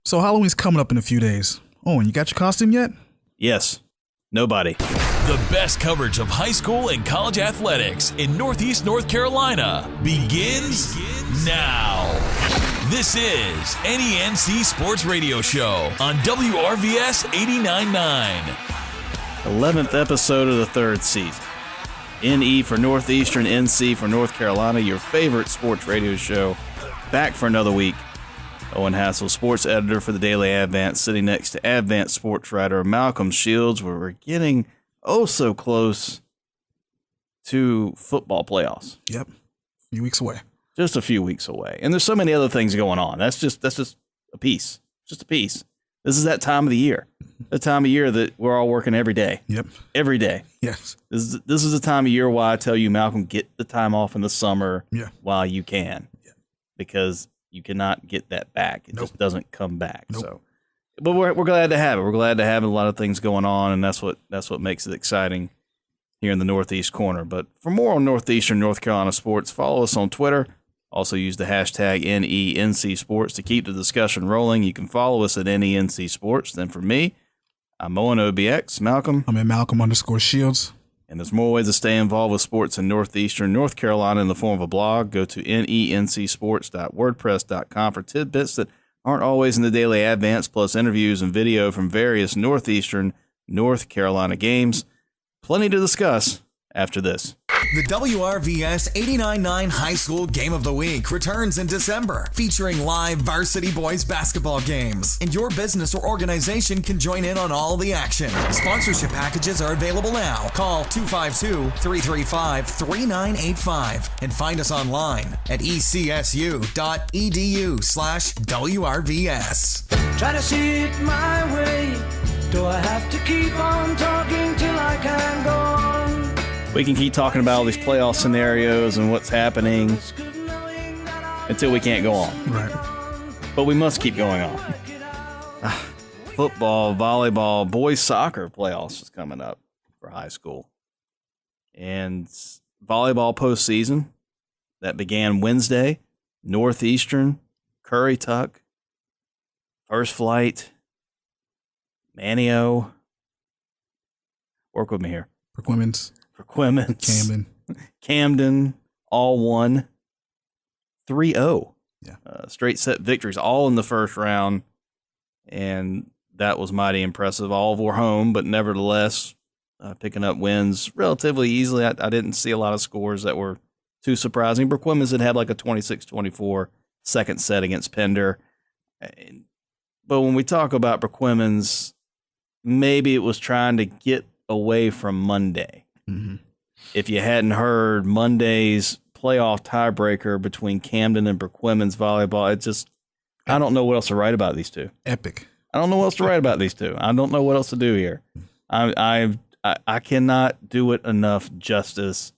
So Halloween's coming up in a few days. Oh, and you got your costume yet? Yes. Nobody. The best coverage of high school and college athletics in Northeast North Carolina begins now. This is NENC Sports Radio Show on WRVS 89.9. 11th episode of the third season. NE for Northeastern, NC for North Carolina, your favorite sports radio show. Back for another week. Owen Hassel, sports editor for the Daily Advance, sitting next to Advance sports writer Malcolm Shields, where we're getting so close to football playoffs. Yep. A few weeks away. Just a few weeks away. And there's so many other things going on. That's just a piece. Just a piece. This is that time of the year. The time of year that we're all working every day. Yep. Every day. Yes. This is the time of year why I tell you, Malcolm, get the time off in the summer while you can. Yeah. Because you cannot get that back. It just doesn't come back. Nope. So, but we're glad to have it. We're glad to have a lot of things going on, and that's what makes it exciting here in the Northeast corner. But for more on Northeastern North Carolina sports, follow us on Twitter. Also use the hashtag NENC Sports to keep the discussion rolling. You can follow us at NENC Sports. Then for me, I'm Owen OBX. Malcolm. I'm at Malcolm_Shields. And there's more ways to stay involved with sports in Northeastern North Carolina in the form of a blog. Go to nencsports.wordpress.com for tidbits that aren't always in the Daily Advance, plus interviews and video from various Northeastern North Carolina games. Plenty to discuss after this. The WRVS 89.9 High School Game of the Week returns in December, featuring live varsity boys basketball games. And your business or organization can join in on all the action. Sponsorship packages are available now. Call 252-335-3985 and find us online at ecsu.edu/WRVS. Try to see it my way. Do I have to keep on talking till I can go on? We can keep talking about all these playoff scenarios and what's happening until we can't go on. Right. But we must keep going on. Football, volleyball, boys soccer playoffs is coming up for high school. And volleyball postseason that began Wednesday. Northeastern, Currituck, First Flight, Manio. Work with me here. Perquimans. Camden, all won 3-0. Yeah. Straight set victories, all in the first round, and that was mighty impressive. All were home, but nevertheless picking up wins relatively easily. I didn't see a lot of scores that were too surprising. Perquimans had like a 26-24 second set against Pender. But when we talk about Perquimans, maybe it was trying to get away from Monday. Mm-hmm. If you hadn't heard Monday's playoff tiebreaker between Camden and Perquimans volleyball, I don't know what else to write about these two. Epic. I don't know what else to write about these two. I don't know what else to do here. I cannot do it enough justice.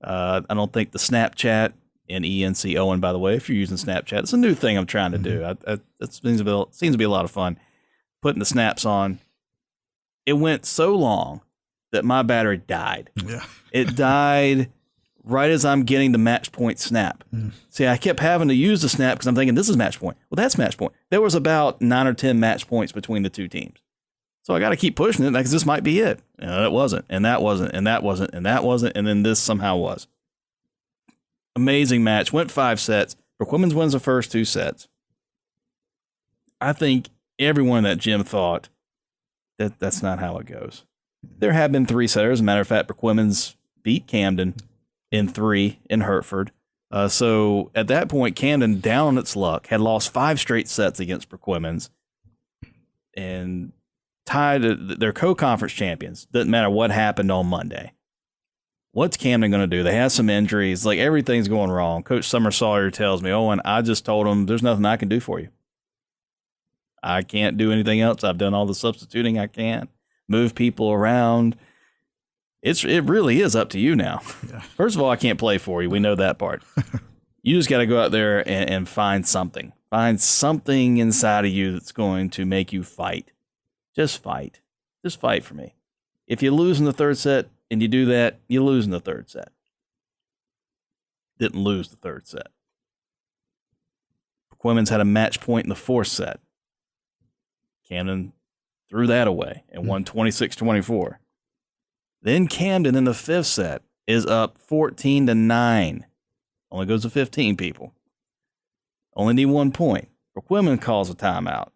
I don't think the Snapchat and ENC Owen, by the way, if you're using Snapchat, it's a new thing I'm trying to do. It seems to be a lot of fun putting the snaps on. It went so long that my battery died. Yeah. It died right as I'm getting the match point snap. See, I kept having to use the snap because I'm thinking, this is match point. Well, that's match point. There was about 9 or 10 match points between the two teams. So I got to keep pushing it because this might be it. No, it wasn't, and that wasn't, and that wasn't, and that wasn't, and then this somehow was. Amazing match. Went 5 sets. Perquimans wins the first 2 sets. I think everyone in that gym thought that that's not how it goes. There have been 3 setters. As a matter of fact, Perquimans beat Camden in 3 in Hertford. So at that point, Camden, down on its luck, had lost 5 straight sets against Perquimans and tied their co-conference champions. Doesn't matter what happened on Monday. What's Camden going to do? They have some injuries. Like, everything's going wrong. Coach Summer Sawyer tells me, Owen, I just told him there's nothing I can do for you. I can't do anything else. I've done all the substituting I can. Move people around. It really is up to you now. Yeah. First of all, I can't play for you. We know that part. You just got to go out there and find something. Find something inside of you that's going to make you fight. Just fight. Just fight for me. If you lose in the third set and you do that, you lose in the third set. Didn't lose the third set. Perquimans had a match point in the fourth set. Camden threw that away and won 26-24. Then Camden in the fifth set is up 14-9. Only goes to 15 people. Only need 1 point. Perquimans calls a timeout.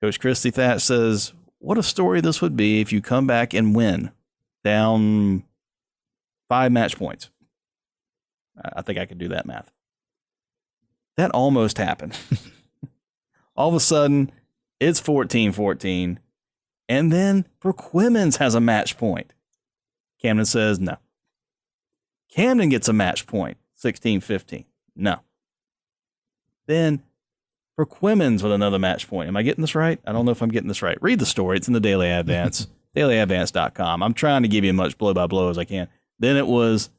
Coach Christy Thatch says, what a story this would be if you come back and win down 5 match points. I think I could do that math. That almost happened. All of a sudden, it's 14-14, and then Perquimans has a match point. Camden says no. Camden gets a match point, 16-15. No. Then Perquimans with another match point. Am I getting this right? I don't know if I'm getting this right. Read the story. It's in the Daily Advance, dailyadvance.com. I'm trying to give you as much blow-by-blow as I can. Then it was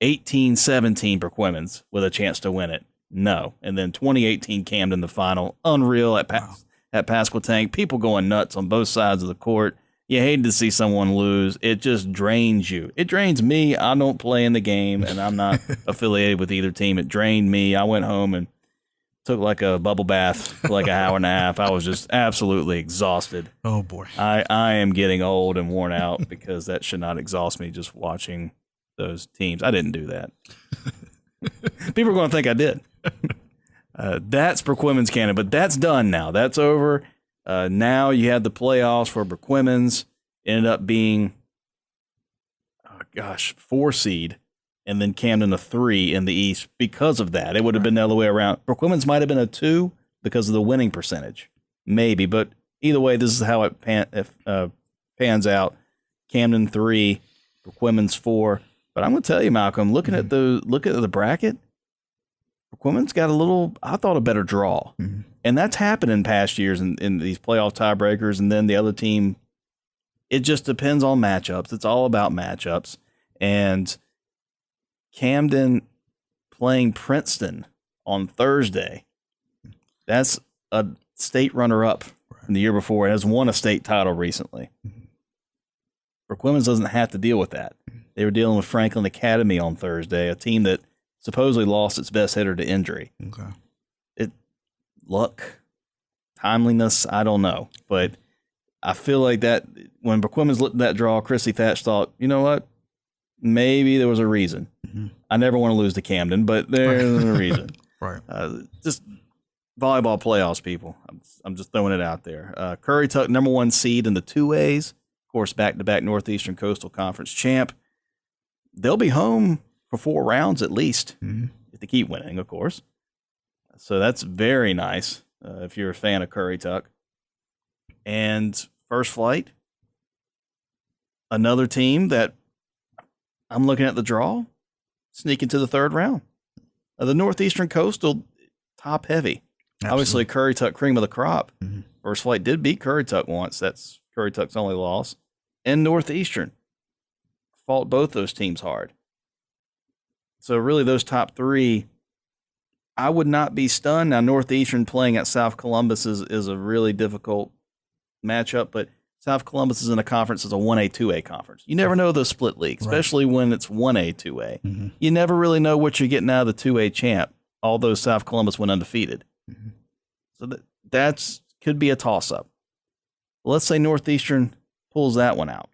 18-17 Perquimans with a chance to win it. No. And then 2018 Camden, the final. Unreal at Pasquotank. People going nuts on both sides of the court. You hate to see someone lose. It just drains you. It drains me. I don't play in the game, and I'm not affiliated with either team. It drained me. I went home and took like a bubble bath for like an hour and a half. I was just absolutely exhausted. Oh, boy. I am getting old and worn out because that should not exhaust me just watching those teams. I didn't do that. People are going to think I did. That's Perquimans Camden, but that's done now. That's over. Now you had the playoffs for Perquimans. Ended up being, 4 seed, and then Camden a 3 in the East because of that. It would have been the other way around. Perquimans might have been a 2 because of the winning percentage. Maybe, but either way, this is how it pans out. Camden 3, Perquimans 4. But I'm going to tell you, Malcolm, looking at the bracket, Perquimans got a better draw. Mm-hmm. And that's happened in past years in these playoff tiebreakers. And then the other team, it just depends on matchups. It's all about matchups. And Camden playing Princeton on Thursday, that's a state runner-up from the year before. It has won a state title recently. Perquimans doesn't have to deal with that. They were dealing with Franklin Academy on Thursday, a team that supposedly lost its best hitter to injury. Okay. Luck, timeliness, I don't know. But I feel like that when Perquimans looked at that draw, Chrissy Thatch thought, you know what? Maybe there was a reason. Mm-hmm. I never want to lose to Camden, but there's a reason. Right. Just volleyball playoffs, people. I'm just throwing it out there. Curry Tuck, number 1 seed in the 2As. Of course, back-to-back Northeastern Coastal Conference champ. They'll be home for 4 rounds at least, if they keep winning, of course. So that's very nice if you're a fan of Curry Tuck. And First Flight, another team that I'm looking at the draw, sneaking to the 3rd round. The Northeastern Coastal, top heavy. Absolutely. Obviously, Curry Tuck, cream of the crop. Mm-hmm. First Flight did beat Curry Tuck once. That's Curry Tuck's only loss. And Northeastern fought both those teams hard. So really those top 3, I would not be stunned. Now, Northeastern playing at South Columbus is a really difficult matchup, but South Columbus is in a conference as a 1A, 2A conference. You never know the split league, especially when it's 1A, 2A. Mm-hmm. You never really know what you're getting out of the 2A champ, although South Columbus went undefeated. Mm-hmm. So that's could be a toss-up. Well, let's say Northeastern pulls that one out.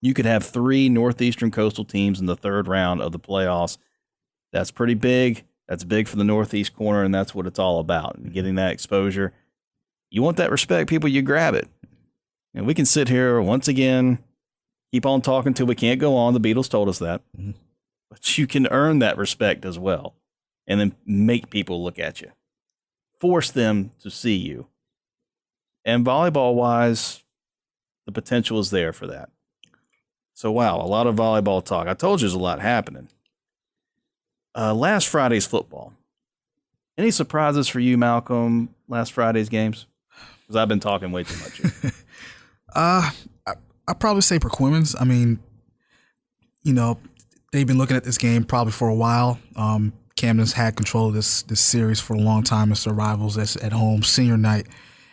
You could have 3 Northeastern Coastal teams in the 3rd round of the playoffs. That's pretty big. That's big for the Northeast corner, and that's what it's all about. And getting that exposure. You want that respect, people, you grab it. And we can sit here once again, keep on talking till we can't go on. The Beatles told us that. Mm-hmm. But you can earn that respect as well. And then make people look at you. Force them to see you. And volleyball-wise, the potential is there for that. So, wow, a lot of volleyball talk. I told you there's a lot happening. Last Friday's football. Any surprises for you, Malcolm, last Friday's games? Because I've been talking way too much here. I'd probably say Perquimans. I mean, they've been looking at this game probably for a while. Camden's had control of this series for a long time. It's their rivals. That's at home, senior night.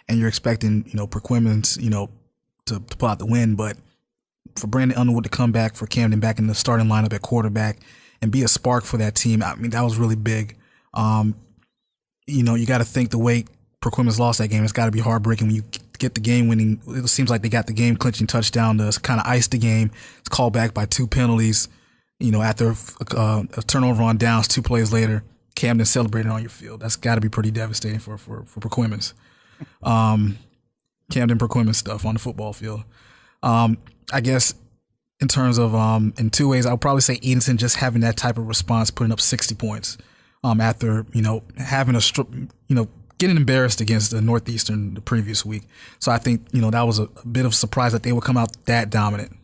And you're expecting, Perquimans, to pull out the win. But for Brandon Underwood to come back, for Camden back in the starting lineup at quarterback and be a spark for that team, I mean, that was really big. You got to think the way Perquimans lost that game. It's got to be heartbreaking when you get the game winning. It seems like they got the game clinching touchdown to kind of ice the game. It's called back by 2 penalties. After a turnover on downs 2 plays later, Camden celebrated on your field. That's got to be pretty devastating for Perquimans. Camden Perquimans stuff on the football field. I guess in terms of in 2 ways, I would probably say Edenton just having that type of response, putting up 60 points after having getting embarrassed against the Northeastern the previous week. So I think that was a bit of a surprise that they would come out that dominant.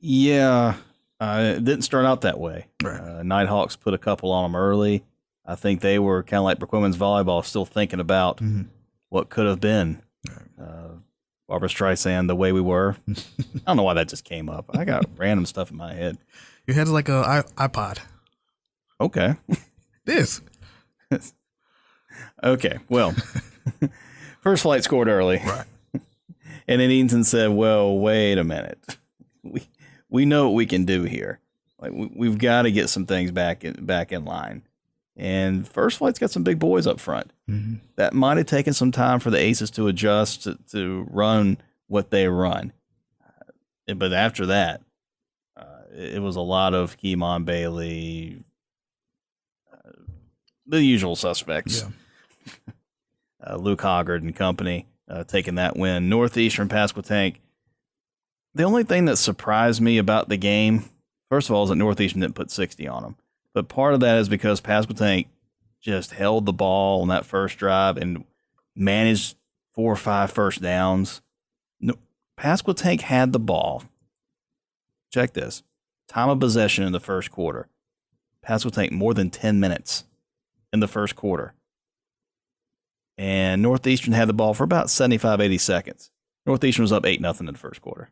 Yeah, it didn't start out that way. Right. Nighthawks put a couple on them early. I think they were kind of like Perquimans volleyball, still thinking about what could have been. Right. Barbara Streisand, The Way We Were. I don't know why that just came up. I got random stuff in my head. Your head's like a iPod. Okay. It is. Okay, well, First Flight scored early. Right. And then Edenton said, well, wait a minute. We know what we can do here. Like we've got to get some things back in line. And First Flight's got some big boys up front. Mm-hmm. That might have taken some time for the Aces to adjust to run what they run. But after that, it was a lot of Keemon Bailey, the usual suspects. Yeah. Luke Hoggard and company taking that win. Northeastern Pasquotank. The only thing that surprised me about the game, first of all, is that Northeastern didn't put 60 on them. But part of that is because Pasquotank just held the ball on that first drive and managed 4 or 5 first downs. No, Pasquotank had the ball. Check this. Time of possession in the first quarter. Pasquotank more than 10 minutes in the first quarter. And Northeastern had the ball for about 75, 80 seconds. Northeastern was up 8-0 in the first quarter,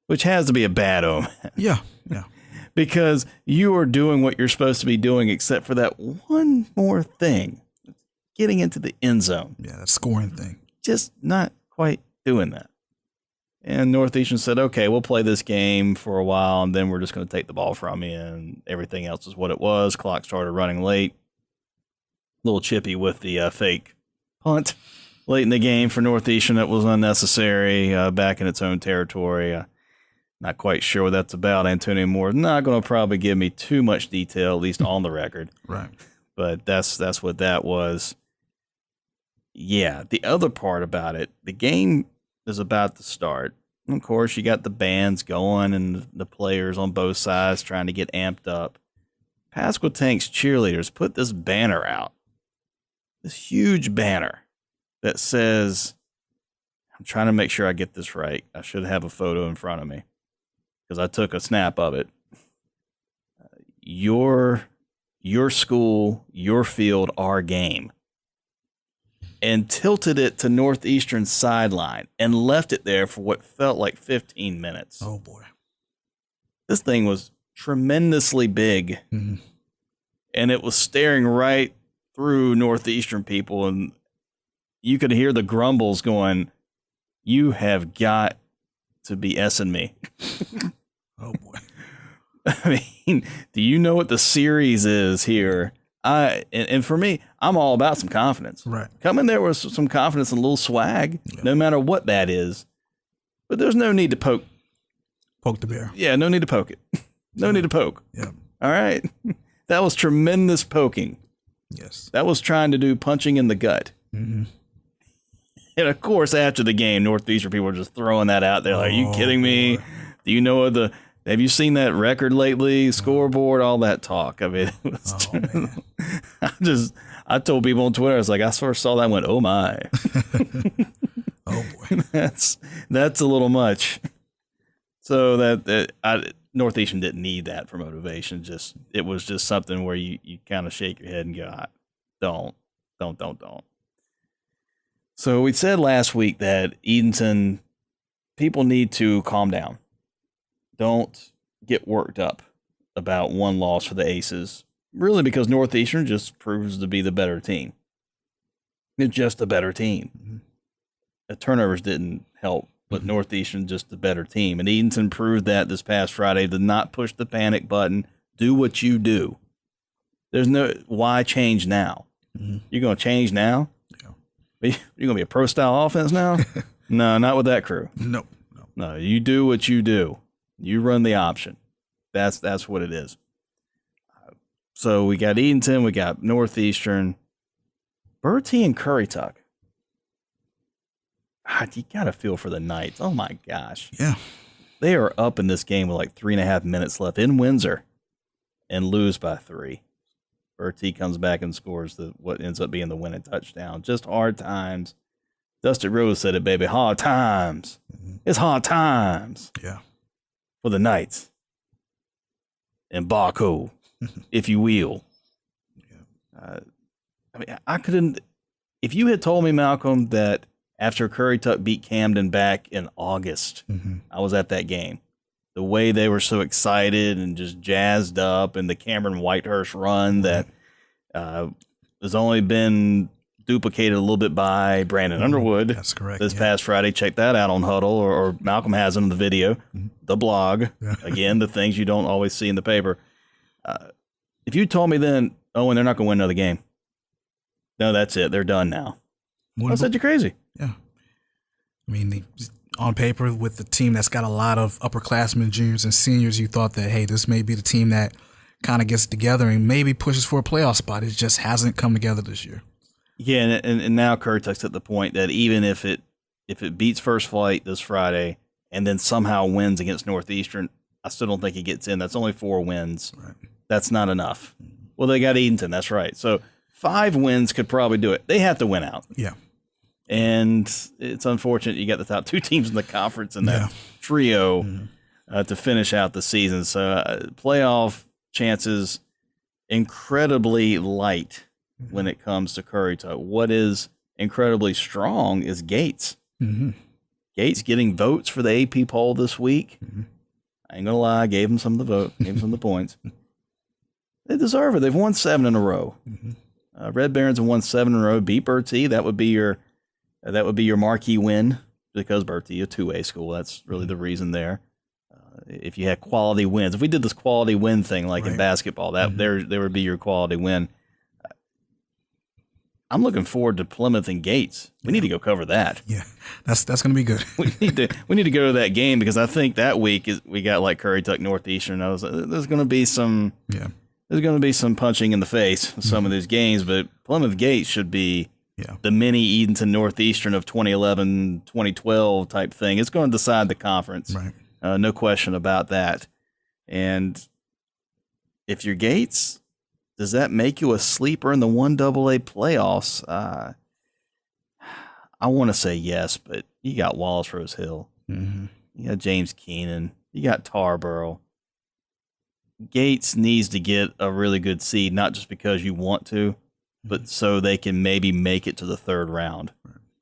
which has to be a bad omen. Yeah. Because you are doing what you're supposed to be doing, except for that one more thing, getting into the end zone. Yeah, that scoring thing. Just not quite doing that. And Northeastern said, okay, we'll play this game for a while, and then we're just going to take the ball from you, and everything else is what it was. Clock started running late. A little chippy with the fake punt late in the game for Northeastern. That was unnecessary, back in its own territory. Not quite sure what that's about. Antonio Moore not going to probably give me too much detail, at least on the record. Right. But that's what that was. Yeah, the other part about it, the game is about to start. And of course, you got the bands going and the players on both sides trying to get amped up. Pasquotank's cheerleaders put this banner out, this huge banner that says, I'm trying to make sure I get this right. I should have a photo in front of me because I took a snap of it. Your school, your field, our game. And tilted it to Northeastern's sideline and left it there for what felt like 15 minutes. Oh, boy. This thing was tremendously big, and it was staring right through Northeastern people, and you could hear the grumbles going, you have got to be S-ing me. Oh, boy. I mean, do you know what the series is here? And for me, I'm all about some confidence. Right. Come in there with some confidence and a little swag, no matter what that is. But there's no need to poke the bear. Yeah, no need to poke it. No need to poke. Yeah. All right. That was tremendous poking. Yes. That was trying to do punching in the gut. Mm-hmm. And of course, after the game, Northeastern people were just throwing that out there. Like, are you kidding me? Boy. Do you know have you seen that record lately? Scoreboard, all that talk. I mean, it was I told people on Twitter, I was like, I first saw that and went, oh my. Oh boy. That's a little much. So Northeastern didn't need that for motivation. It was just something where you kind of shake your head and go, don't. So we said last week that Edenton, people need to calm down. Don't get worked up about one loss for the Aces, really, because Northeastern just proves to be the better team. It's just a better team. Mm-hmm. The turnovers didn't help, but Northeastern just the better team. And Edenton proved that this past Friday, to not push the panic button, do what you do. There's no why change now. You're going to change now? Yeah. You're going to be a pro-style offense now? No, not with that crew. Nope. No, you do what you do. You run the option. That's what it is. So we got Edenton, we got Northeastern, Bertie and Currituck. God, you got to feel for the Knights. Oh, my gosh. Yeah. They are up in this game with like 3.5 minutes left in Windsor and lose by 3. Bertie comes back and scores what ends up being the winning touchdown. Just hard times. Dusty Rose said it, baby. Hard times. It's hard times. Yeah. For the Knights. And Barco, if you will. Yeah. I mean, I couldn't. If you had told me, Malcolm, that after Currituck beat Camden back in August, I was at that game. The way they were so excited and just jazzed up, and the Cameron Whitehurst run that has only been duplicated a little bit by Brandon Underwood. That's correct. This past Friday. Check that out on Huddle, or Malcolm has it in the video, the blog. Again, the things you don't always see in the paper. If you told me then, and they're not going to win another game. No, that's it. They're done now. I said you're crazy. Yeah. I mean, on paper, with the team that's got a lot of upperclassmen, juniors, and seniors, you thought that, hey, this may be the team that kind of gets together and maybe pushes for a playoff spot. It just hasn't come together this year. Yeah, and now Currituck's at the point that even if it beats First Flight this Friday and then somehow wins against Northeastern, I still don't think he gets in. That's only 4 wins. Right. That's not enough. Well, they got Edenton. That's right. So 5 wins could probably do it. They have to win out. Yeah. And it's unfortunate you got the top 2 teams in the conference in that trio to finish out the season. So playoff chances incredibly light when it comes to Currituck. What is incredibly strong is Gates. Gates getting votes for the AP poll this week. I ain't going to lie, I gave him some of the vote, gave him some of the points. They deserve it. They've won 7 in a row. Red Barons have won 7 in a row. Beat Bertie. That would be your marquee win, because Bertie, a 2A school. That's really the reason there. If you had quality wins, if we did this quality win thing like in basketball, that there would be your quality win. I'm looking forward to Plymouth and Gates. We need to go cover that. Yeah, that's going to be good. we need to go to that game, because I think that week we got like Currituck, Northeastern. There's going to be some there's going to be some punching in the face in some of these games, but Plymouth Gates should be the mini Edenton Northeastern of 2011, 2012 type thing. It's going to decide the conference. Right. No question about that. And if you're Gates, does that make you a sleeper in the 1AA playoffs? I want to say yes, but you got Wallace Rose Hill. You got James Keenan. You got Tarboro. Gates needs to get a really good seed, not just because you want to, but so they can maybe make it to the 3rd round.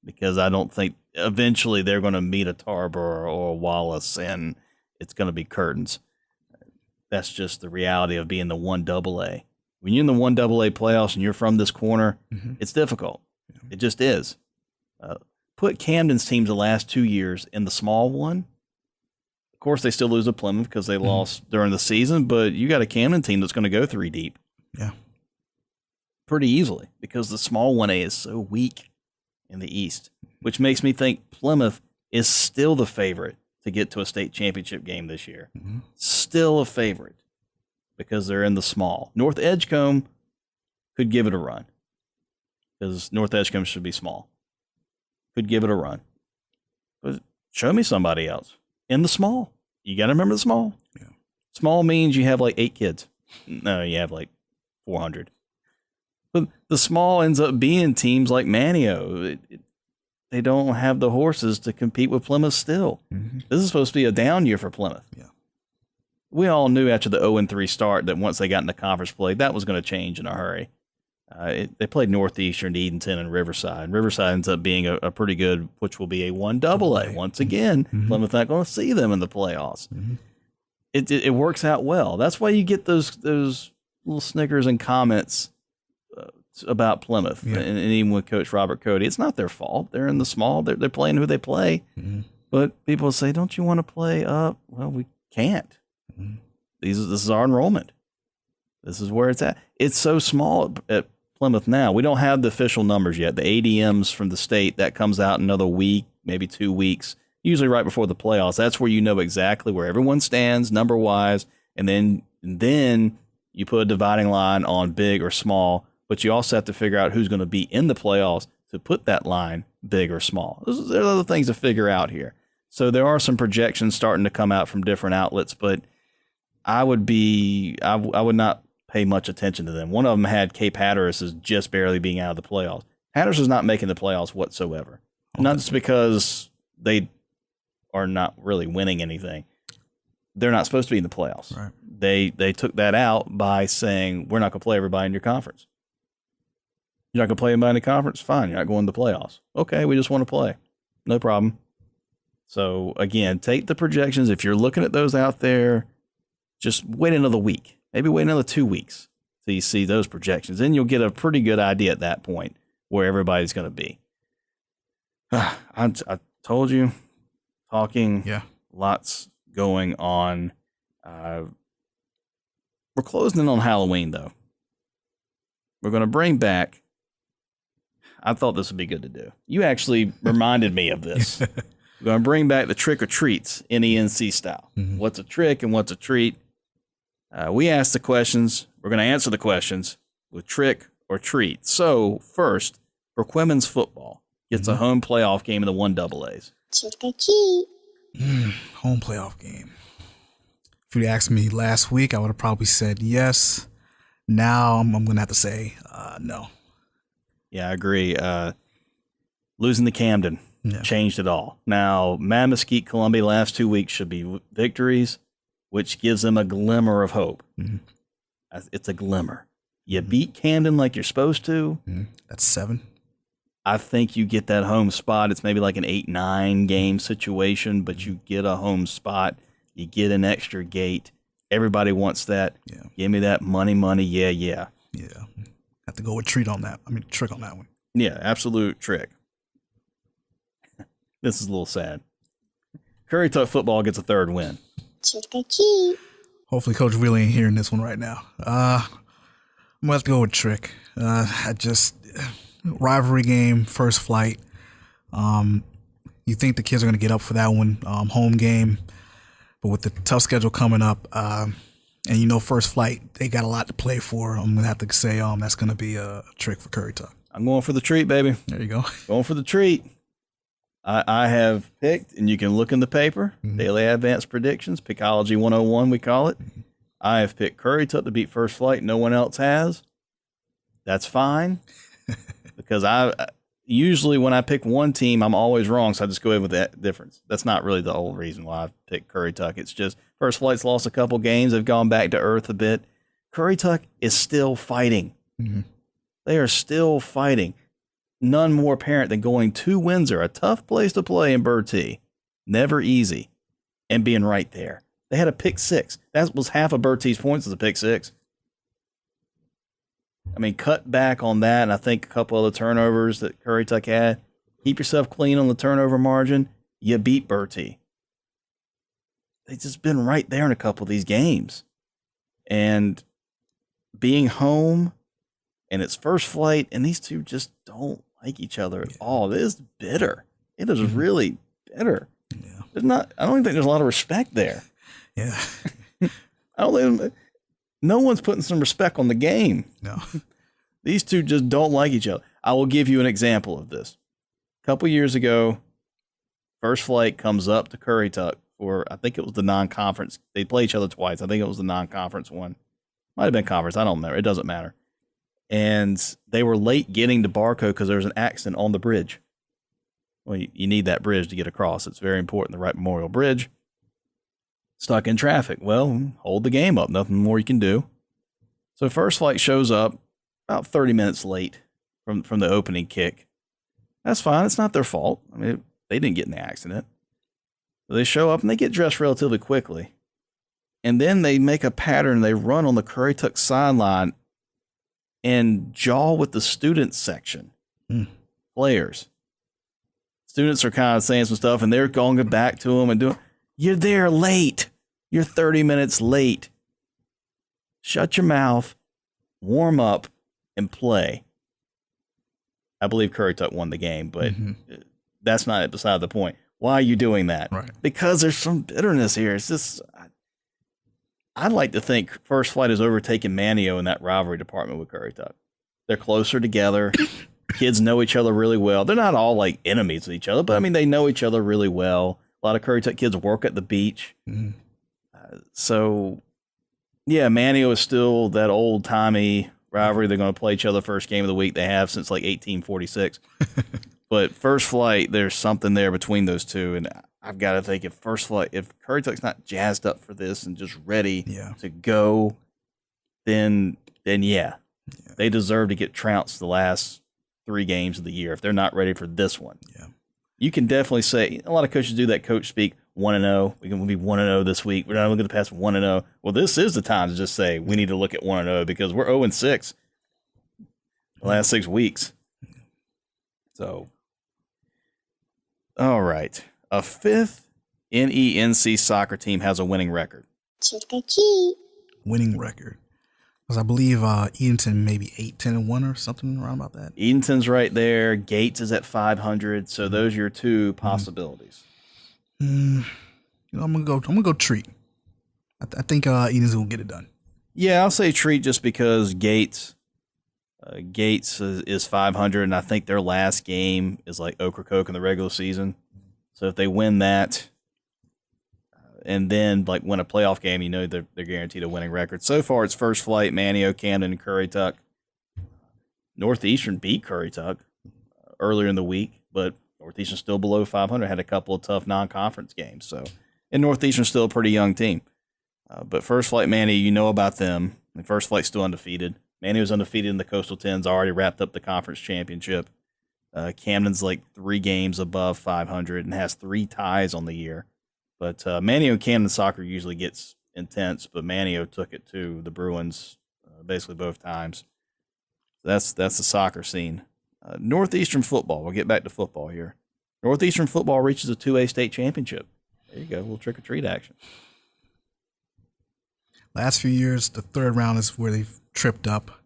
Because I don't think eventually they're going to meet a Tarboro or a Wallace, and it's going to be curtains. That's just the reality of being the 1AA. When you're in the 1AA playoffs and you're from this corner, it's difficult. It just is. Put Camden's teams the last 2 years in the small one. Of course, they still lose to Plymouth because they lost during the season, but you got a Camden team that's going to go 3 deep. Yeah. Pretty easily, because the small 1A is so weak in the East, which makes me think Plymouth is still the favorite to get to a state championship game this year. Still a favorite, because they're in the small. North Edgecombe could give it a run, because North Edgecombe should be small. Could give it a run. But show me somebody else in the small. You got to remember the small. Yeah. Small means you have like 8 kids. No, you have like 400. But the small ends up being teams like Manio. They don't have the horses to compete with Plymouth still. This is supposed to be a down year for Plymouth. Yeah. We all knew after the 0-3 start that once they got into conference play, that was going to change in a hurry. They played Northeastern, Edenton, and Riverside. Riverside ends up being a pretty good, which will be a 1AA. Once again, Plymouth not going to see them in the playoffs. It works out well. That's why you get those little snickers and comments about Plymouth, and even with Coach Robert Cody. It's not their fault. They're in the small. They're playing who they play. But people say, don't you want to play up? Well, we can't. This is our enrollment. This is where it's at. It's so small at Plymouth now. We don't have the official numbers yet. The ADMs from the state, that comes out in another week, maybe 2 weeks, usually right before the playoffs. That's where you know exactly where everyone stands number-wise, and then you put a dividing line on big or small, but you also have to figure out who's going to be in the playoffs to put that line big or small. There are other things to figure out here. So there are some projections starting to come out from different outlets, but I would not pay much attention to them. One of them had Cape Hatteras as just barely being out of the playoffs. Hatteras is not making the playoffs whatsoever. Okay. Not just because they are not really winning anything. They're not supposed to be in the playoffs. Right. They took that out by saying, we're not going to play everybody in your conference. You're not going to play anybody in the conference? Fine, you're not going to the playoffs. Okay, we just want to play. No problem. So, again, take the projections. If you're looking at those out there, just wait another week. Maybe wait another 2 weeks till you see those projections. Then you'll get a pretty good idea at that point where everybody's going to be. I told you, talking, lots going on. We're closing in on Halloween, though. We're going to bring back, I thought this would be good to do. You actually reminded me of this. We're going to bring back the trick or treats, NENC style. Mm-hmm. What's a trick and what's a treat? We asked the questions. We're going to answer the questions with trick or treat. So first, for women's football, gets a home playoff game in the 1AAs. Trick or treat. Home playoff game. If you asked me last week, I would have probably said yes. Now I'm going to have to say no. Yeah, I agree. Losing to Camden changed it all. Now, Mad Mesquite, Columbia, last 2 weeks should be victories, which gives them a glimmer of hope. Mm-hmm. It's a glimmer. You beat Camden like you're supposed to. Mm-hmm. That's 7. I think you get that home spot. It's maybe like an 8-9 game situation, but you get a home spot. You get an extra gate. Everybody wants that. Yeah. Give me that money. Yeah. Yeah. Have to go with trick on that one. Yeah, absolute trick. This is a little sad. Curry Tuck football gets a 3rd win. Trick or treat. Hopefully Coach really ain't hearing this one right now. I'm going to have to go with trick. Rivalry game, first flight. You think the kids are going to get up for that one, home game. But with the tough schedule coming up, and first flight, they got a lot to play for. I'm going to have to say that's going to be a trick for Curry Tuck. I'm going for the treat, baby. There you go. Going for the treat. I have picked, and you can look in the paper, Daily Advanced Predictions, Pickology 101, we call it. I have picked Curry Tuck to beat first flight. No one else has. That's fine. Because usually when I pick one team, I'm always wrong, so I just go ahead with that difference. That's not really the whole reason why I picked Curry Tuck. It's just first flight's lost a couple games. They've gone back to earth a bit. Curry Tuck is still fighting. Mm-hmm. They are still fighting. None more apparent than going to Windsor, a tough place to play in Bertie. Never easy. And being right there. They had a pick 6. That was half of Bertie's points as a pick 6. I mean, cut back on that, and I think a couple other turnovers that Curry Tuck had. Keep yourself clean on the turnover margin. You beat Bertie. They've just been right there in a couple of these games. And being home, and it's first flight, and these two just don't like each other at all. It is bitter. It is really bitter. Yeah. I don't even think there's a lot of respect there. Yeah. No one's putting some respect on the game. No. These two just don't like each other. I will give you an example of this. A couple years ago, first flight comes up to Curry Tuck for, I think it was the non-conference. They play each other twice. I think it was the non-conference one. Might have been conference. I don't remember. It doesn't matter. And they were late getting to Barco because there was an accident on the bridge. Well, you need that bridge to get across. It's very important, the Wright Memorial Bridge. Stuck in traffic. Well, hold the game up. Nothing more you can do. So first flight shows up about 30 minutes late from the opening kick. That's fine. It's not their fault. I mean, they didn't get in the accident. So they show up and they get dressed relatively quickly. And then they make a pattern. They run on the Curry Tuck sideline and jaw with the students section. Players. Students are kind of saying some stuff, and they're going back to them and doing, you're there late. You're 30 minutes late. Shut your mouth, warm up, and play. I believe Curry Tuck won the game, but that's not beside the point. Why are you doing that? Right. Because there's some bitterness here. It's just, I'd like to think First Flight has overtaken Manio in that rivalry department with Curry Tuck. They're closer together. Kids know each other really well. They're not all like enemies with each other, but I mean, they know each other really well. A lot of Curry Tuck kids work at the beach. So, yeah, Manio is still that old timey rivalry. They're going to play each other first game of the week. They have since like 1846. But First Flight, there's something there between those two. And I've got to think if Curry Tuck's not jazzed up for this and just ready to go, then yeah, they deserve to get trounced the last 3 games of the year if they're not ready for this one. Yeah. You can definitely say, a lot of coaches do that coach speak, 1-0. We can be 1-0 this week. We're not looking to pass 1-0. Well, this is the time to just say we need to look at 1-0 because we're 0-6 the last 6 weeks. So, all right. A 5th NENC soccer team has a winning record. Check the cheat. Winning record. Because I believe Edenton maybe 8-10-1 or something around about that. Edenton's right there. Gates is at 500. So those are your 2 possibilities. I'm gonna go Treat. I think Edenton will get it done. Yeah, I'll say Treat just because Gates is 500, and I think their last game is like Ocracoke in the regular season. So if they win that, and then like win a playoff game, you know they're guaranteed a winning record. So far, it's First Flight, Manio, Camden, and Curry Tuck. Northeastern beat Curry Tuck earlier in the week, but Northeastern's still below 500. Had a couple of tough non-conference games. So, and Northeastern's still a pretty young team. But First Flight, Manio, you know about them. And First Flight's still undefeated. Manio's undefeated in the Coastal 10s, already wrapped up the conference championship. Camden's like 3 games above 500 and has 3 ties on the year. But Manio and Camden soccer usually gets intense, but Manio took it to the Bruins basically both times. That's the soccer scene. Northeastern football. We'll get back to football here. Northeastern football reaches a 2A state championship. There you go, a little trick-or-treat action. Last few years, the 3rd round is where they've tripped up.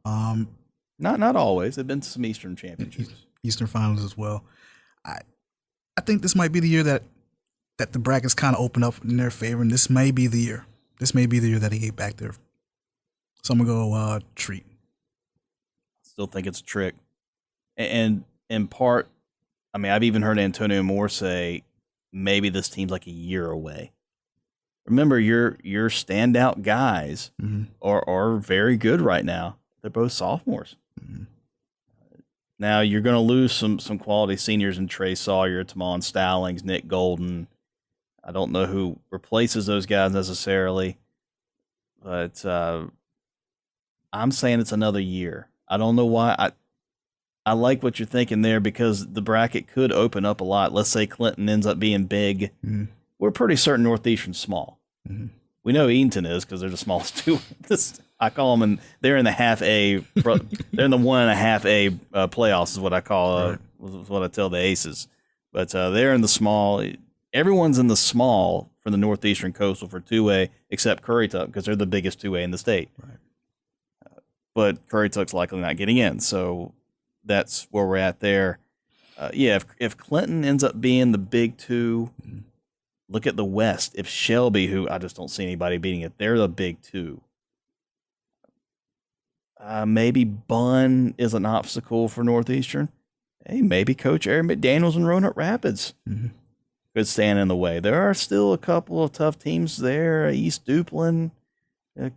Not always. There've been some Eastern championships. Eastern finals as well. I think this might be the year that the brackets kind of open up in their favor, and this may be the year. This may be the year that they get back there. So I'm going to go Treat. Still think it's a trick. And in part, I mean, I've even heard Antonio Moore say maybe this team's like a year away. Remember, your standout guys are very good right now. They're both sophomores. Now, you're going to lose some quality seniors in Trey Sawyer, Tamon Stallings, Nick Golden. I don't know who replaces those guys necessarily, but I'm saying it's another year. I don't know why. I like what you're thinking there because the bracket could open up a lot. Let's say Clinton ends up being big. We're pretty certain Northeastern's small. We know Edenton is because they're the smallest two. I call them, and they're in the half A. They're in the 1.5 A playoffs is what I call. Is what I tell the Aces. But they're in the small. Everyone's in the small for the Northeastern Coastal for 2A except Curry Tuck because they're the biggest 2A in the state. Right. But Curry Tuck's likely not getting in, so that's where we're at there. If Clinton ends up being the big 2, look at the West. If Shelby, who I just don't see anybody beating it, they're the big 2. Maybe Bunn is an obstacle for Northeastern. Hey, maybe Coach Aaron McDaniels in Roanoke Rapids could stand in the way. There are still a couple of tough teams there. East Duplin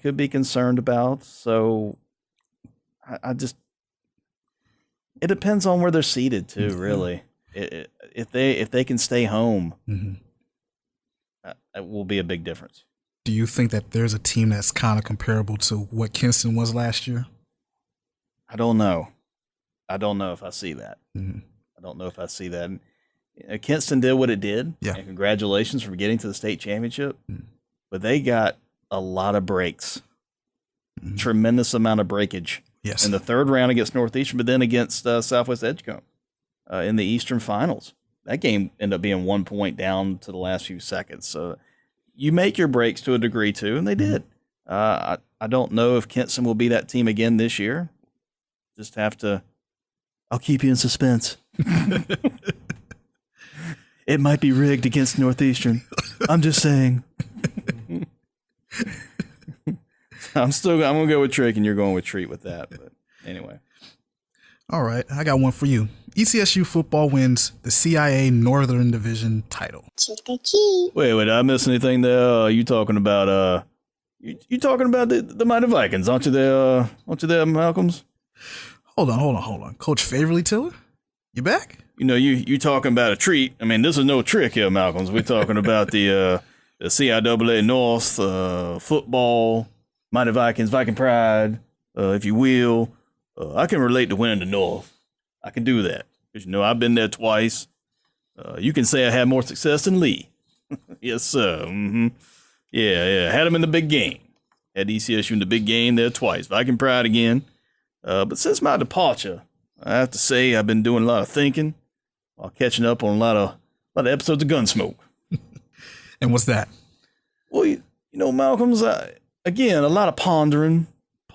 could be concerned about. So I just it depends on where they're seated too. Really, if they can stay home, it will be a big difference. Do you think that there's a team that's kind of comparable to what Kinston was last year? I don't know. I don't know if I see that. I don't know if I see that. And, Kinston did what it did. Yeah. And congratulations for getting to the state championship. But they got a lot of breaks. Tremendous amount of breakage. Yes. In the 3rd round against Northeastern, but then against Southwest Edgecombe in the Eastern Finals. That game ended up being 1 point down to the last few seconds. So you make your breaks to a degree too, and they did. I don't know if Kinston will be that team again this year. Just have to I'll keep you in suspense. It might be rigged against Northeastern. I'm just saying. I'm going to go with Trick, and you're going with Treat with that. But anyway. All right, I got one for you. ECSU football wins the CIA Northern Division title. Wait, I missed anything there? You talking about you talking about the Mighty Vikings, aren't you there? Aren't you there, Malcolms? Hold on. Coach Favorly Tiller, you back? You know, you talking about a treat. I mean, this is no trick here, Malcolms. We're talking about the CIAA North football, Mighty Vikings, Viking pride, if you will. I can relate to winning the North. I can do that. Because, I've been there twice. You can say I had more success than Lee. Yes, sir. Mm-hmm. Yeah. Had him in the big game. Had ECSU in the big game there twice. Viking pride again. But since my departure, I have to say I've been doing a lot of thinking while catching up on a lot of episodes of Gunsmoke. And what's that? Well, Malcolm's, again, a lot of pondering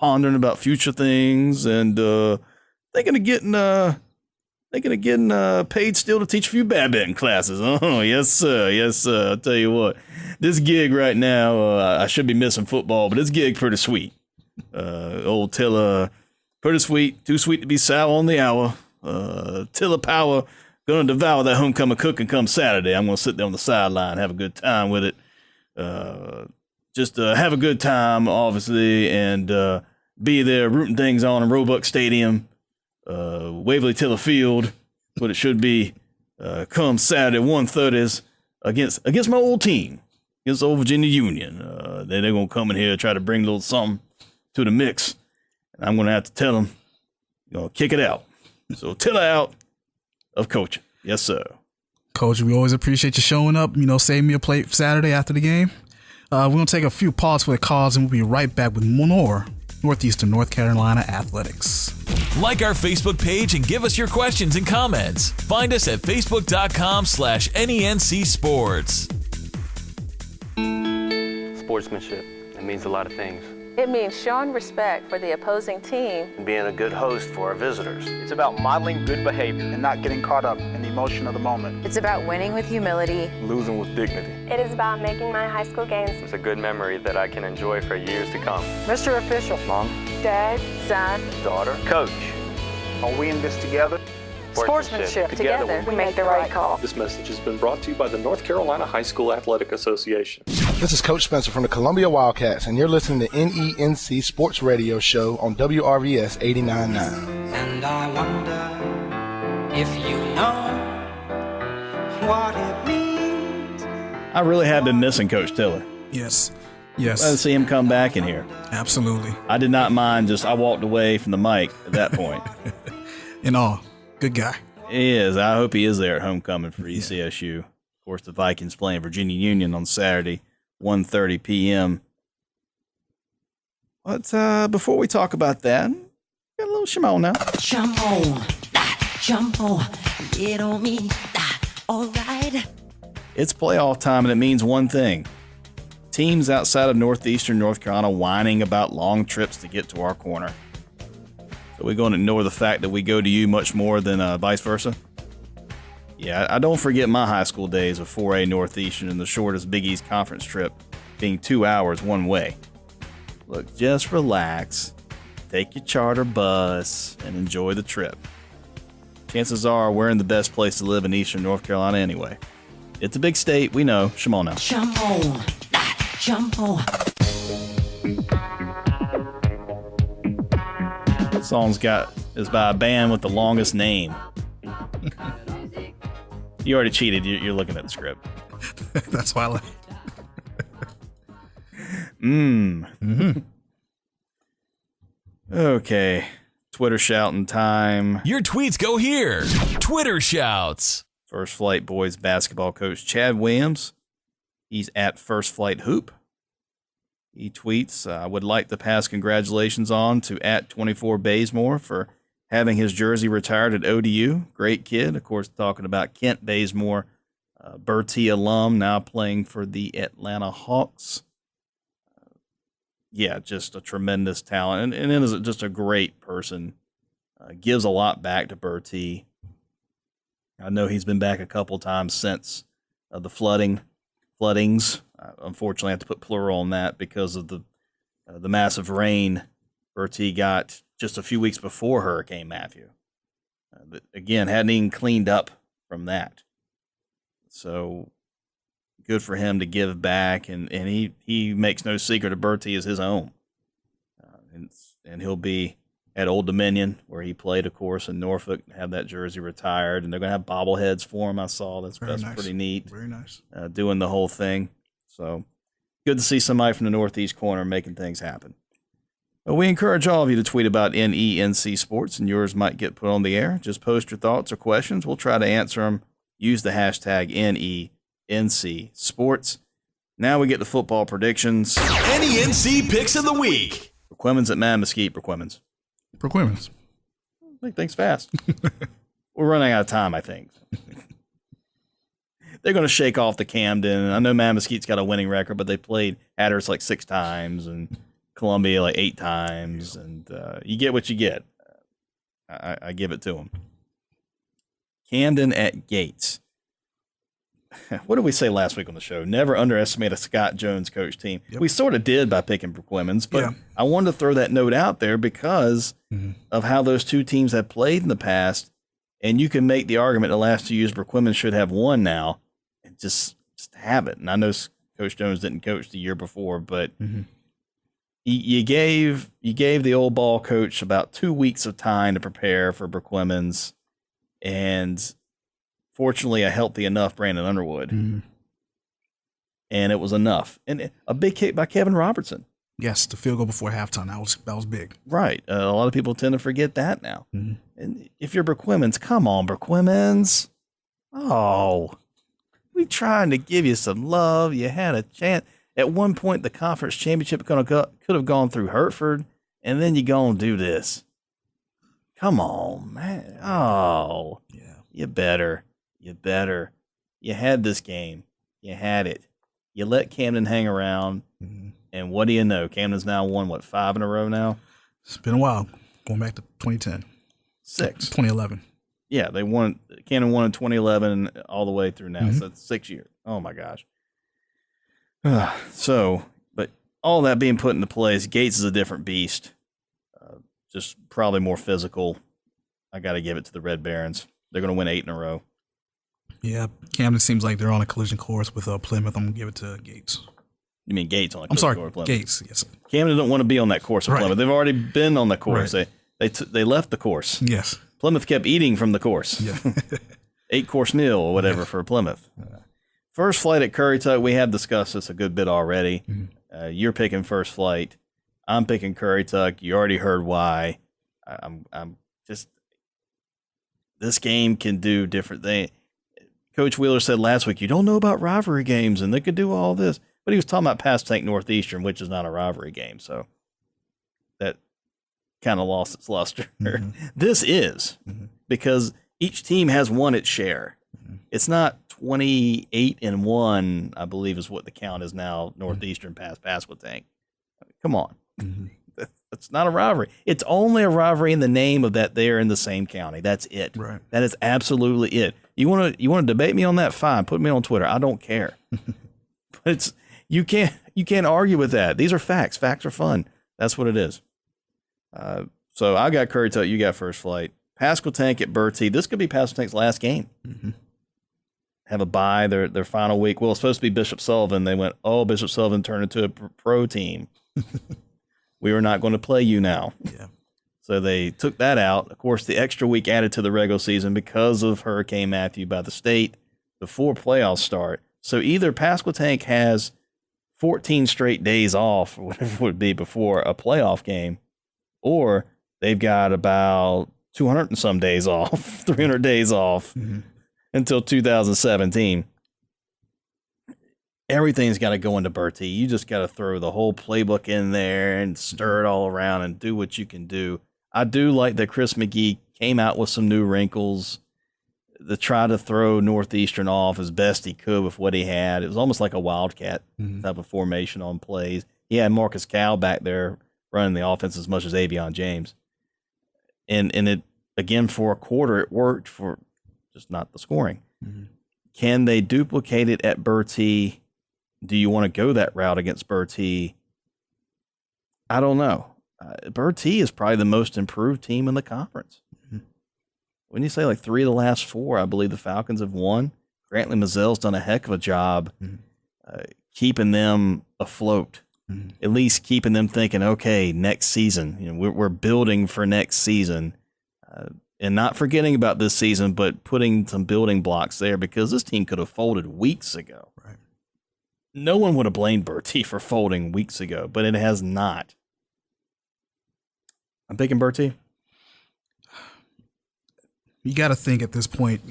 about future things, and thinking of getting paid still to teach a few badminton classes. Oh, yes, sir. I'll tell you what, this gig right now, I should be missing football, but this gig pretty sweet. Old Tilla, pretty sweet, too sweet to be sour on the hour. Tilla Power, gonna devour that homecoming cooking come Saturday. I'm gonna sit there on the sideline, have a good time with it. Just have a good time, obviously, and be there rooting things on in Roebuck Stadium, Waverly Tiller Field, what it should be, come Saturday 1:30 against my old team, against old Virginia Union. They're going to come in here and try to bring a little something to the mix, and I'm going to have to tell them, kick it out. So Tiller out of coaching. Yes, sir. Coach, we always appreciate you showing up, save me a plate Saturday after the game. We're going to take a few pause for the cause, and we'll be right back with more Northeastern North Carolina athletics. Like our Facebook page and give us your questions and comments. Find us at facebook.com/NENC Sports. Sportsmanship. It means a lot of things. It means showing respect for the opposing team. And being a good host for our visitors. It's about modeling good behavior and not getting caught up in the emotion of the moment. It's about winning with humility. Losing with dignity. It is about making my high school games. It's a good memory that I can enjoy for years to come. Mr. Official. Mom. Dad. Son. Daughter. Coach. Are we in this together? Sportsmanship. Together we make the right call. This message has been brought to you by the North Carolina High School Athletic Association. This is Coach Spencer from the Columbia Wildcats, and you're listening to NENC Sports Radio Show on WRVS 89.9. And I wonder if you know what it means. I really have been missing Coach Tiller. Yes. Let's see him come back in here. Absolutely. I did not mind, I walked away from the mic at that point. In all, good guy. He is. I hope he is there at homecoming for ECSU. Of course, the Vikings playing Virginia Union on Saturday, 1:30 p.m. But before we talk about that, got a little Shimon now. Shimon, get on me, all right. It's playoff time, and it means one thing. Teams outside of Northeastern North Carolina whining about long trips to get to our corner. So we're going to ignore the fact that we go to you much more than vice versa? Yeah, I don't forget my high school days of 4A Northeastern and the shortest Big East Conference trip being 2 hours one way. Look, just relax, take your charter bus, and enjoy the trip. Chances are we're in the best place to live in Eastern North Carolina anyway. It's a big state, we know. Shimon now. Shimon. This song's is by a band with the longest name. You already cheated. You're looking at the script. That's why I like. Okay. Twitter shouting time. Your tweets go here. Twitter shouts. First Flight boys basketball coach Chad Williams. He's at First Flight Hoop. He tweets, I would like to pass congratulations on to at 24 Bazemore for having his jersey retired at ODU. Great kid. Of course, talking about Kent Bazemore, Bertie alum, now playing for the Atlanta Hawks. Yeah, just a tremendous talent. And it is just a great person gives a lot back to Bertie. I know he's been back a couple times since the floodings. Unfortunately, I have to put plural on that because of the massive rain Bertie got just a few weeks before Hurricane Matthew. But again, hadn't even cleaned up from that. So good for him to give back, and he makes no secret of Bertie is his own. And he'll be at Old Dominion, where he played, of course, in Norfolk, have that jersey retired, and they're going to have bobbleheads for him. I saw that's nice. Pretty neat. Very nice. Doing the whole thing. So good to see somebody from the Northeast corner making things happen. But we encourage all of you to tweet about NENC Sports, and yours might get put on the air. Just post your thoughts or questions. We'll try to answer them. Use the hashtag NENC Sports. Now we get to football predictions. NENC Picks of the Week. Perquimans at Mad Mesquite. Perquimans. Make things fast. We're running out of time, I think. They're going to shake off the Camden. I know Mad Mesquite's got a winning record, but they played Hatters like 6 times and Columbia like 8 times. And you get what you get. I give it to them. Camden at Gates. What did we say last week on the show? Never underestimate a Scott Jones coach team. Yep. We sort of did by picking Perquimans, but I wanted to throw that note out there because of how those two teams have played in the past. And you can make the argument the last 2 years Perquimans should have won now and just have it. And I know Coach Jones didn't coach the year before, but you gave the old ball coach about 2 weeks of time to prepare for Perquimans, and fortunately, a healthy enough Brandon Underwood. And it was enough. And a big kick by Kevin Robertson. Yes, the field goal before halftime. That was big. Right. A lot of people tend to forget that now. And if you're Perquimans, come on, Perquimans. Oh, we trying to give you some love. You had a chance. At one point, the conference championship could have gone through Hertford, and then you go and do this. Come on, man. Oh, yeah. You better. You had this game. You had it. You let Camden hang around, and what do you know? Camden's now won, 5 in a row now? It's been a while, going back to 2010. 2011. Yeah, they won. Camden won in 2011 all the way through now, so that's 6 years. Oh, my gosh. But all that being put into place, Gates is a different beast, just probably more physical. I got to give it to the Red Barons. They're going to win 8 in a row. Yeah, Camden seems like they're on a collision course with Plymouth. I'm going to give it to Gates. You mean Gates on a collision course with Plymouth? Gates, yes. Camden don't want to be on that course with Plymouth. They've already been on the course. Right. They left the course. Yes. Plymouth kept eating from the course. Yeah. 8-course meal or whatever for Plymouth. First flight at Currituck, we have discussed this a good bit already. You're picking first flight. I'm picking Currituck. You already heard why. I'm just, this game can do different things. Coach Wheeler said last week, you don't know about rivalry games, and they could do all this. But he was talking about Pasquotank Northeastern, which is not a rivalry game. So that kind of lost its luster. This is, because each team has won its share. It's not 28-1, I believe is what the count is now, Northeastern past Pasquotank. Come on. That's not a rivalry. It's only a rivalry in the name of that they're in the same county. That's it. Right. That is absolutely it. You want to debate me on that? Fine. Put me on Twitter. I don't care. But you can't argue with that. These are facts. Facts are fun. That's what it is. So I got Currituck. You got first flight. Pasquotank at Bertie. This could be Pasquotank's last game. Have a bye their final week. Well, it's supposed to be Bishop Sullivan. They went, Bishop Sullivan turned into a pro team. We are not going to play you now. Yeah. So they took that out. Of course, the extra week added to the regular season because of Hurricane Matthew by the state before playoffs start. So either Pasquotank has 14 straight days off, or whatever it would be before a playoff game, or they've got about 200 and some days off, 300 days off until 2017. Everything's got to go into Bertie. You just got to throw the whole playbook in there and stir it all around and do what you can do. I do like that Chris McGee came out with some new wrinkles to try to throw Northeastern off as best he could with what he had. It was almost like a wildcat type of formation on plays. He had Marcus Cowell back there running the offense as much as Avion James. And again, for a quarter, it worked for just not the scoring. Mm-hmm. Can they duplicate it at Bertie? Do you want to go that route against Bertie? I don't know. Bertie is probably the most improved team in the conference. Mm-hmm. When you say like 3 of the last 4, I believe the Falcons have won. Brantley Mazelle's done a heck of a job keeping them afloat, at least keeping them thinking, okay, next season, we're building for next season. And not forgetting about this season, but putting some building blocks there because this team could have folded weeks ago. Right. No one would have blamed Bertie for folding weeks ago, but it has not. I'm picking Bertie. You got to think at this point,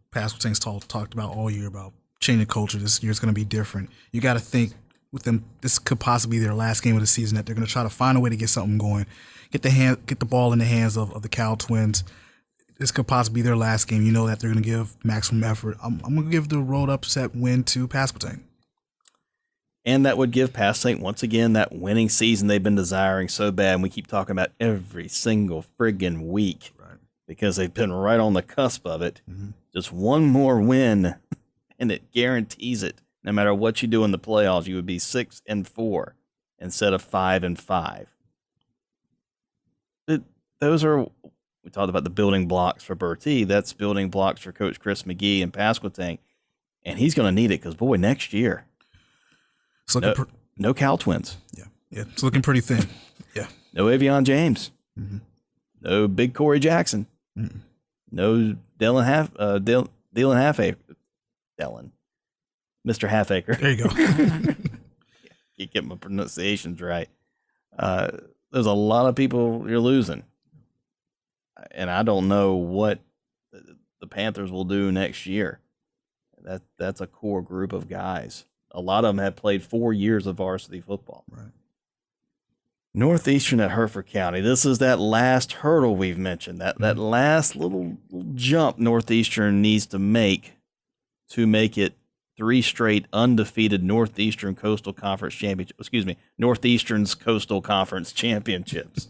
Pascal Tank's talked about all year about changing culture. This year's going to be different. You got to think with them, this could possibly be their last game of the season, that they're going to try to find a way to get something going, get the ball in the hands of the Cal Twins. This could possibly be their last game. You know that they're going to give maximum effort. I'm going to give the road upset win to Pascal Tank. And that would give Pascal Tank, once again, that winning season they've been desiring so bad. And we keep talking about every single friggin' week because they've been right on the cusp of it. Mm-hmm. Just one more win, and it guarantees it. No matter what you do in the playoffs, you would be 6-4 instead of 5-5. Those are... We talked about the building blocks for Bertie. That's building blocks for Coach Chris McGee and Pascal Tank. And he's going to need it because, boy, next year, no Cal Twins. Yeah, it's looking pretty thin. Yeah. No Avion James. Mm-hmm. No Big Corey Jackson. Mm-hmm. No Mr. Halfacre. There you go. You get my pronunciations right. There's a lot of people you're losing. And I don't know what the Panthers will do next year. That's a core group of guys. A lot of them have played 4 years of varsity football. Right. Northeastern at Hereford County. This is that last hurdle we've mentioned. That last little jump Northeastern needs to make it 3 straight undefeated Northeastern Coastal Conference championships. Northeastern's Coastal Conference championships.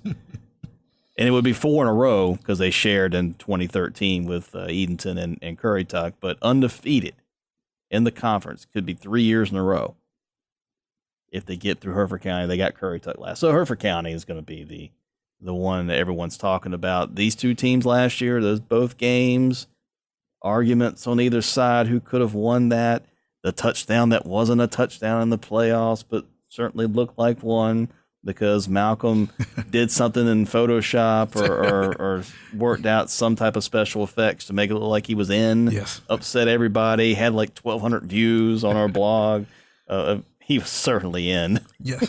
And it would be 4 in a row because they shared in 2013 with Edenton and Currituck, but undefeated in the conference could be 3 years in a row. If they get through Hereford County, they got Currituck last. So Hereford County is going to be the one that everyone's talking about. These 2 teams last year, those both games, arguments on either side, who could have won that. The touchdown that wasn't a touchdown in the playoffs, but certainly looked like one. Because Malcolm did something in Photoshop or worked out some type of special effects to make it look like he was in. Yes. Upset everybody. Had like 1,200 views on our blog. He was certainly in. Yeah.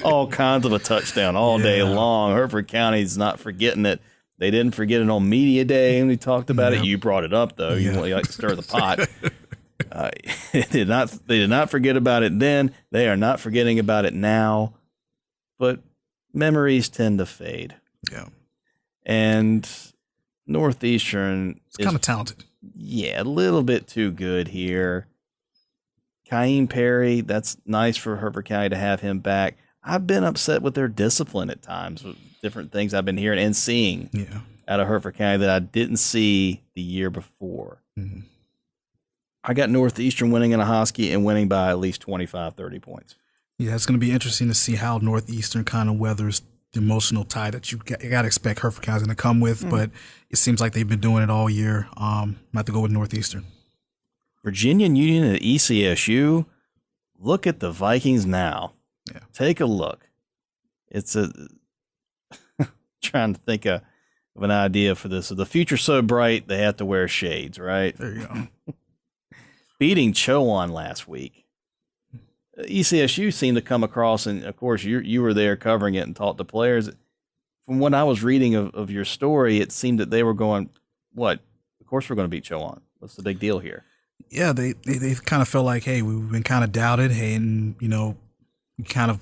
All kinds of a touchdown all day long. Hereford County's not forgetting it. They didn't forget it on Media Day, and we talked about it. You brought it up, though. You like to stir the pot. They did not forget about it then. They are not forgetting about it now. But memories tend to fade. Yeah. And Northeastern is kind of talented. Yeah, a little bit too good here. Kaim Perry, that's nice for Hereford County to have him back. I've been upset with their discipline at times, with different things I've been hearing and seeing out of Hereford County that I didn't see the year before. Mm-hmm. I got Northeastern winning in a Husky and winning by at least 25, 30 points. Yeah, it's going to be interesting to see how Northeastern kind of weathers the emotional tie that you got to expect Hereford County's going to come with, but it seems like they've been doing it all year. I have to go with Northeastern. Virginia Union at ECSU. Look at the Vikings now. Yeah. Take a look. It's trying to think of an idea for this. So the future's so bright, they have to wear shades, right? There you go. Beating Chowan last week. ECSU seemed to come across, and of course you were there covering it and talked to players. From what I was reading of your story, it seemed that they were going, what? Of course we're going to beat Chowan. What's the big deal here? Yeah, they kind of felt like, hey, we've been kind of doubted, hey, and we kind of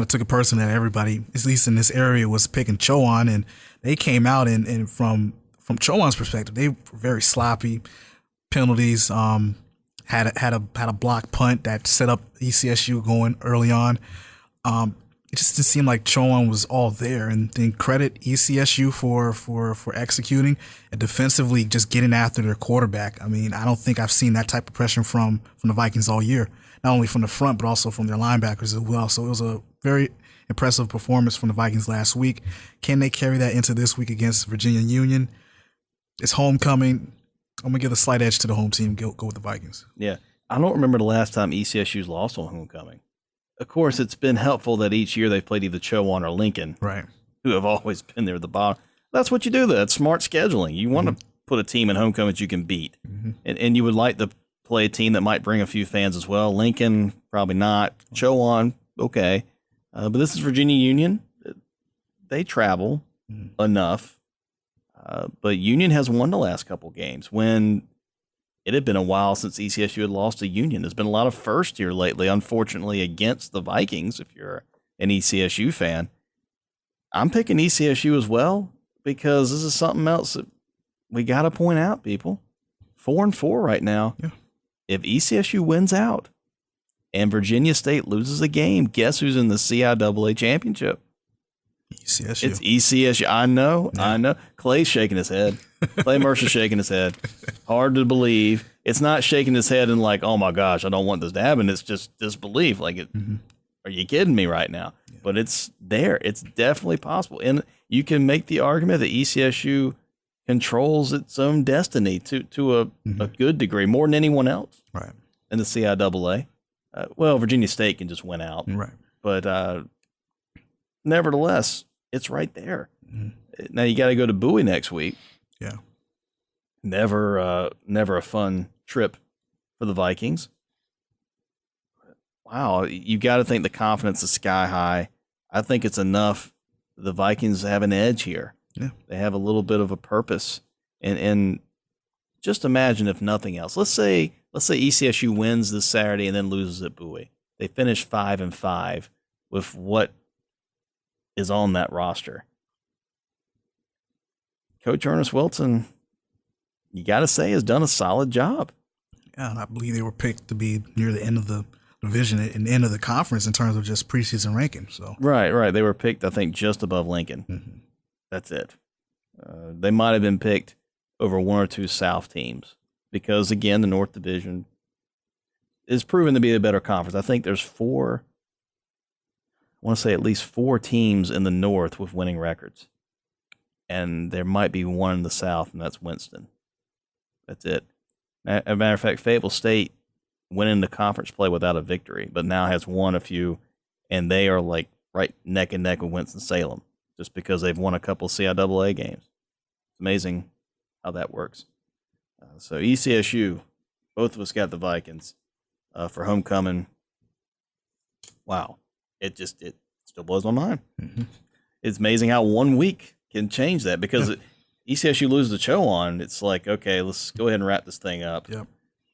took it personal that everybody, at least in this area, was picking Chowan, and they came out and from Chowan's perspective, they were very sloppy. Penalties, had a block punt that set up ECSU going early on. it just didn't seem like Chowan was all there. And then credit ECSU for executing and defensively just getting after their quarterback. I mean, I don't think I've seen that type of pressure from the Vikings all year, not only from the front, but also from their linebackers as well. So it was a very impressive performance from the Vikings last week. Can they carry that into this week against Virginia Union? It's homecoming. I'm going to give a slight edge to the home team. Go with the Vikings. Yeah. I don't remember the last time ECSU's lost on homecoming. Of course, it's been helpful that each year they've played either Chowan or Lincoln, right, who have always been there at the bottom. That's what you do, though. That's smart scheduling. You want to put a team in homecoming that you can beat. And you would like to play a team that might bring a few fans as well. Lincoln, probably not. Chowan, okay. But this is Virginia Union. They travel enough. But Union has won the last couple games when it had been a while since ECSU had lost to Union. There's been a lot of first here lately, unfortunately, against the Vikings, if you're an ECSU fan. I'm picking ECSU as well because this is something else that we got to point out, people. 4-4 right now. Yeah. If ECSU wins out and Virginia State loses a game, guess who's in the CIAA championship? ECSU. It's ECSU. I know. Clay's shaking his head. Clay Mercer's shaking his head. Hard to believe. It's not shaking his head and like, oh my gosh, I don't want this to happen. It's just disbelief. Like, are you kidding me right now? Yeah. But it's there. It's definitely possible. And you can make the argument that ECSU controls its own destiny to a good degree, more than anyone else. Right. In the CIAA. Well, Virginia State can just win out. Right. But nevertheless, it's right there. Now you got to go to Bowie next week. Yeah. Never a fun trip for the Vikings. Wow, you got to think the confidence is sky high. I think it's enough. The Vikings have an edge here. Yeah. They have a little bit of a purpose, and just imagine if nothing else. Let's say ECSU wins this Saturday and then loses at Bowie. They finish 5-5 with what is on that roster. Coach Ernest Wilson, you got to say, has done a solid job. Yeah, and I believe they were picked to be near the end of the division and the end of the conference in terms of just preseason ranking. So right. They were picked, I think, just above Lincoln. That's it. They might have been picked over one or two South teams because, again, the North Division is proven to be a better conference. I think there's at least four teams in the North with winning records. And there might be one in the South, and that's Winston. That's it. As a matter of fact, Fayetteville State went into conference play without a victory, but now has won a few, and they are like right neck and neck with Winston-Salem just because they've won a couple CIAA games. It's amazing how that works. So ECSU, both of us got the Vikings for homecoming. Wow. It still blows my mind. It's amazing how 1 week can change that because ECSU loses to Chowan. It's like, okay, let's go ahead and wrap this thing up. Yep.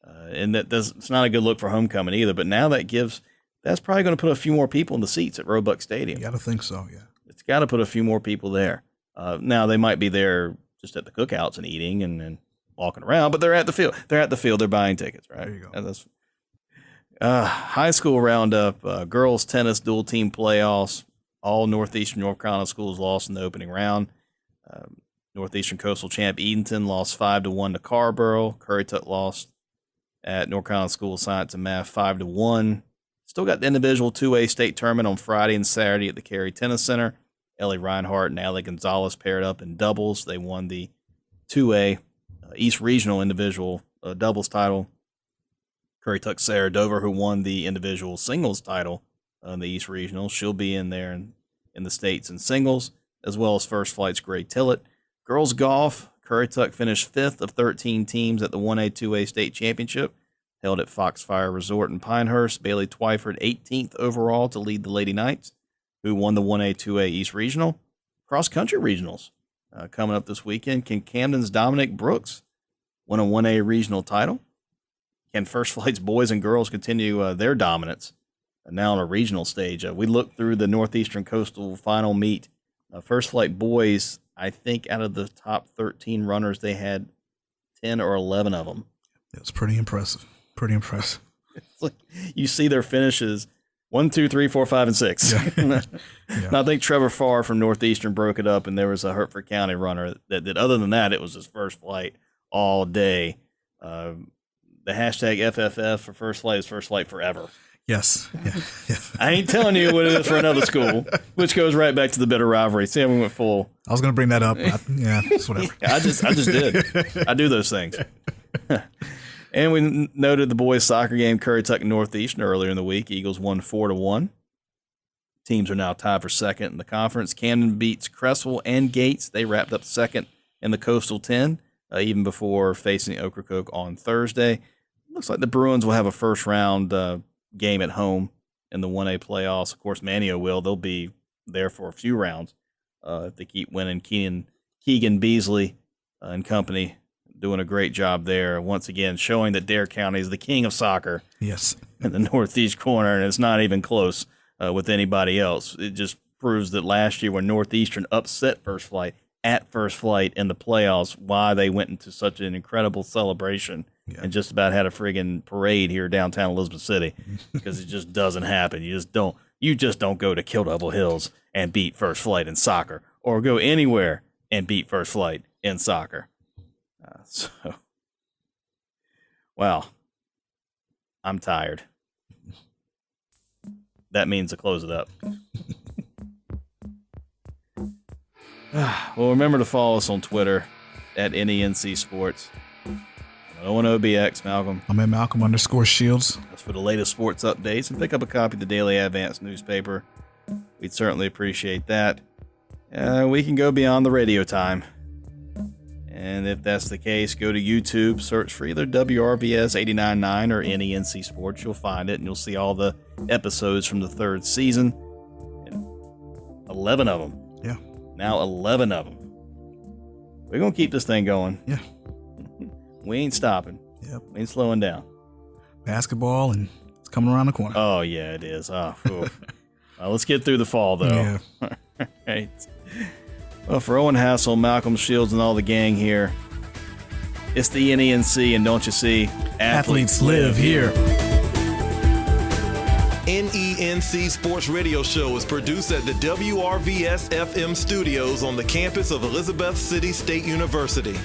And it's not a good look for homecoming either. But now that's probably going to put a few more people in the seats at Roebuck Stadium. You got to think so, yeah. It's got to put a few more people there. Now they might be there just at the cookouts and eating and walking around, but they're at the field. They're buying tickets, right? There you go. And that's high school roundup, girls tennis dual team playoffs. All Northeastern North Carolina schools lost in the opening round. Northeastern Coastal champ Edenton lost 5-1 to Carrboro. Currituck lost at North Carolina School of Science and Math 5-1. Still got the individual 2A state tournament on Friday and Saturday at the Cary Tennis Center. Ellie Reinhardt and Allie Gonzalez paired up in doubles. They won the 2A East Regional individual doubles title. Currituck Sarah Dover, who won the individual singles title in the East Regional. She'll be in there in the states in singles, as well as First Flight's Gray Tillett. Girls golf, Currituck finished 5th of 13 teams at the 1A, 2A state championship, held at Foxfire Resort in Pinehurst. Bailey Twyford, 18th overall to lead the Lady Knights, who won the 1A, 2A East Regional. Cross country regionals coming up this weekend. Can Camden's Dominic Brooks win a 1A regional title? Can First Flight's boys and girls continue their dominance now on a regional stage? We looked through the Northeastern Coastal final meet. First Flight boys, I think out of the top 13 runners, they had 10 or 11 of them. It's pretty impressive. It's like you see their finishes 1, 2, 3, 4, 5, and 6. Yeah. And I think Trevor Farr from Northeastern broke it up, and there was a Hertford County runner that did. Other than that, it was his first flight all day. The hashtag FFF for first flight is first flight forever. Yes. Yeah. I ain't telling you what it is for another school, which goes right back to the bitter rivalry. See how we went full. I was going to bring that up. It's whatever. I just did. I do those things. And we noted the boys' soccer game, Currituck and Northeastern, earlier in the week. Eagles won 4-1. Teams are now tied for second in the conference. Camden beats Creswell and Gates. They wrapped up second in the Coastal 10, even before facing Ocracoke on Thursday. Looks like the Bruins will have a first-round game at home in the 1A playoffs. Of course, Manio will. They'll be there for a few rounds if they keep winning. Keegan Beasley and company doing a great job there. Once again, showing that Dare County is the king of soccer. Yes. In the northeast corner, and it's not even close with anybody else. It just proves that last year when Northeastern upset First Flight at First Flight in the playoffs, why they went into such an incredible celebration and just about had a friggin' parade here downtown Elizabeth City, because it just doesn't happen. You just don't go to Kill Devil Hills and beat First Flight in soccer, or go anywhere and beat First Flight in soccer. Wow, I'm tired. That means to close it up. Well, remember to follow us on Twitter at NENC Sports. I'm OBX, Malcolm. I'm at Malcolm_Shields. That's for the latest sports updates. And pick up a copy of the Daily Advance newspaper. We'd certainly appreciate that. We can go beyond the radio time. And if that's the case, go to YouTube, search for either WRVS 89.9 or NENC Sports. You'll find it, and you'll see all the episodes from the third season. And 11 of them. Yeah. Now 11 of them. We're going to keep this thing going. Yeah. We ain't stopping. Yep. We ain't slowing down. Basketball, and it's coming around the corner. Oh, yeah, it is. Let's get through the fall, though. Yeah. All right. Well, for Owen Hassel, Malcolm Shields, and all the gang here, it's the NENC, and don't you see? Athletes live here. NENC Sports Radio Show is produced at the WRVS-FM studios on the campus of Elizabeth City State University.